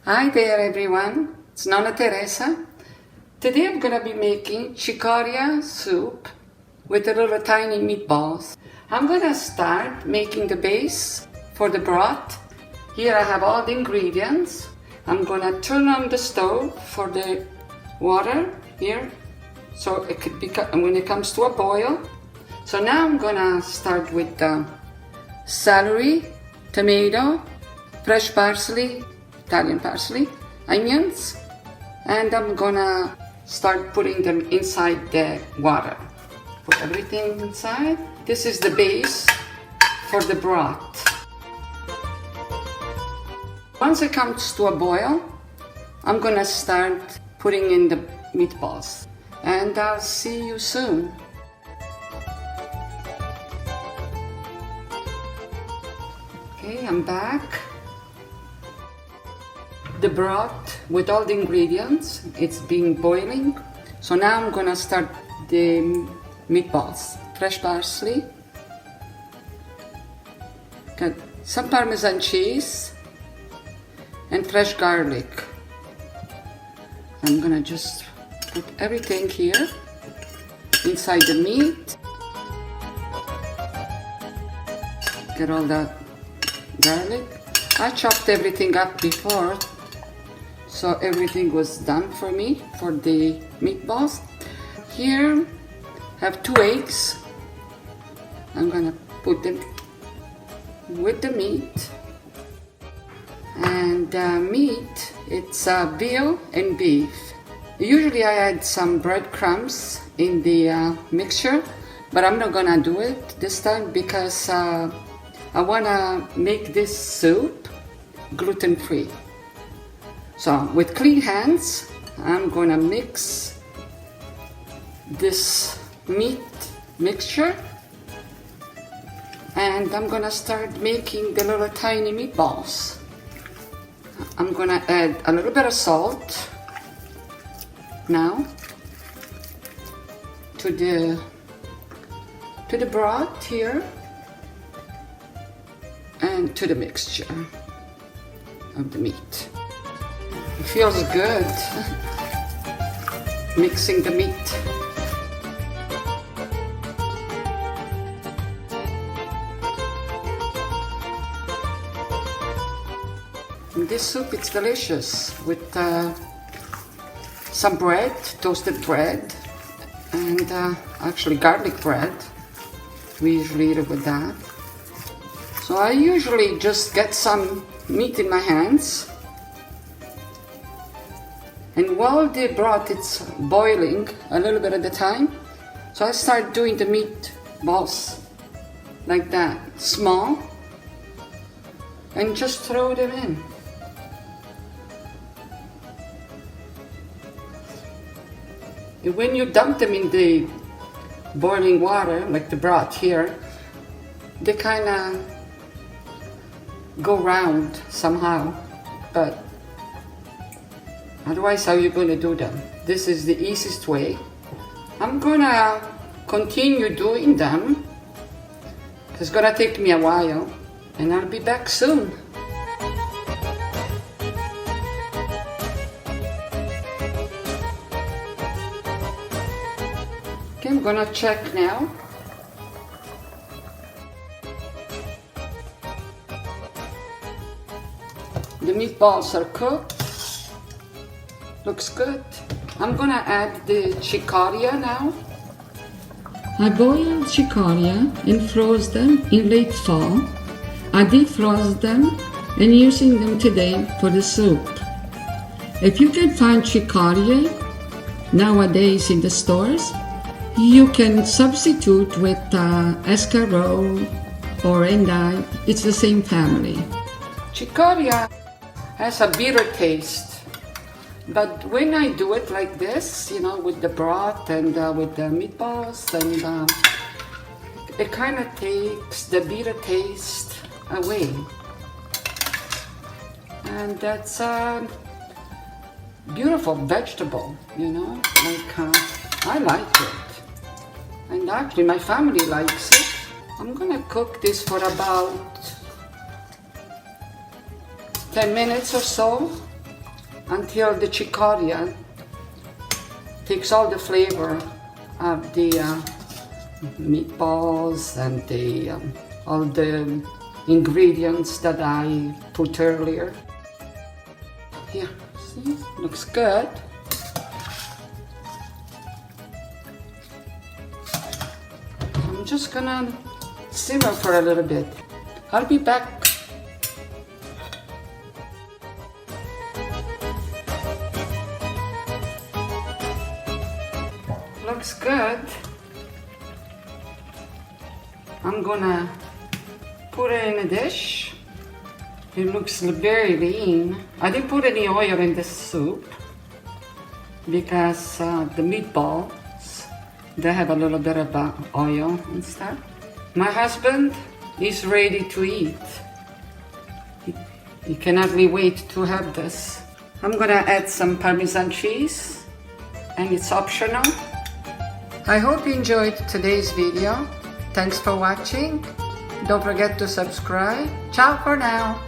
Hi there everyone, it's Nonna Teresa. Today I'm gonna be making Cicoria soup with the little tiny meatballs. I'm gonna start making the base for the broth. Here I have all the ingredients. I'm gonna turn on the stove for the water here, so it could become, when it comes to a boil. So now I'm gonna start with the celery, tomato, fresh parsley, Italian parsley, onions, and I'm gonna start putting them inside the water. Put everything inside. This is the base for the broth. Once it comes to a boil, I'm gonna start putting in the meatballs, and I'll see you soon. Okay, I'm back. The broth with all the ingredients, it's been boiling. So now I'm gonna start the meatballs. Fresh parsley, got some Parmesan cheese, and fresh garlic. I'm gonna just put everything here inside the meat. Get all that garlic. I chopped everything up before, so everything was done for me for the meatballs. Here I have 2 eggs. I'm gonna put them with the meat. And meat, it's veal and beef. Usually I add some breadcrumbs in the mixture, but I'm not gonna do it this time because I wanna make this soup gluten-free. So with clean hands, I'm gonna mix this meat mixture, and I'm gonna start making the little tiny meatballs. I'm gonna add a little bit of salt now to the broth here and to the mixture of the meat. It feels good mixing the meat. And this soup, it's delicious with some bread, toasted bread, and actually garlic bread. We usually eat it with that. So I usually just get some meat in my hands, and while the broth it's boiling a little bit at a time, so I start doing the meatballs like that, small, and just throw them in. And when you dump them in the boiling water, like the broth here, they kind of go round somehow, but otherwise, how are you going to do them? This is the easiest way. I'm gonna continue doing them. It's gonna take me a while, and I'll be back soon. Okay, I'm gonna check now. The meatballs are cooked. Looks good. I'm gonna add the cicoria now. I boiled cicoria and froze them in late fall. I defrosted them and using them today for the soup. If you can find cicoria nowadays in the stores, you can substitute with escargot or endive. It's the same family. Cicoria has a bitter taste. But when I do it like this, you know, with the broth and with the meatballs, and it kind of takes the bitter taste away. And that's a beautiful vegetable, you know, like I like it. And actually my family likes it. I'm gonna cook this for about 10 minutes or so. until the cicoria takes all the flavor of the meatballs and all the ingredients that I put earlier. Here, see, looks good. I'm just gonna simmer for a little bit. I'll be back. Looks good. I'm gonna put it in a dish. It looks very lean. I didn't put any oil in this soup because the meatballs, they have a little bit of oil and stuff. My husband is ready to eat. He cannot wait to have this. I'm gonna add some Parmesan cheese, and it's optional. I hope you enjoyed today's video. Thanks for watching. Don't forget to subscribe. Ciao for now.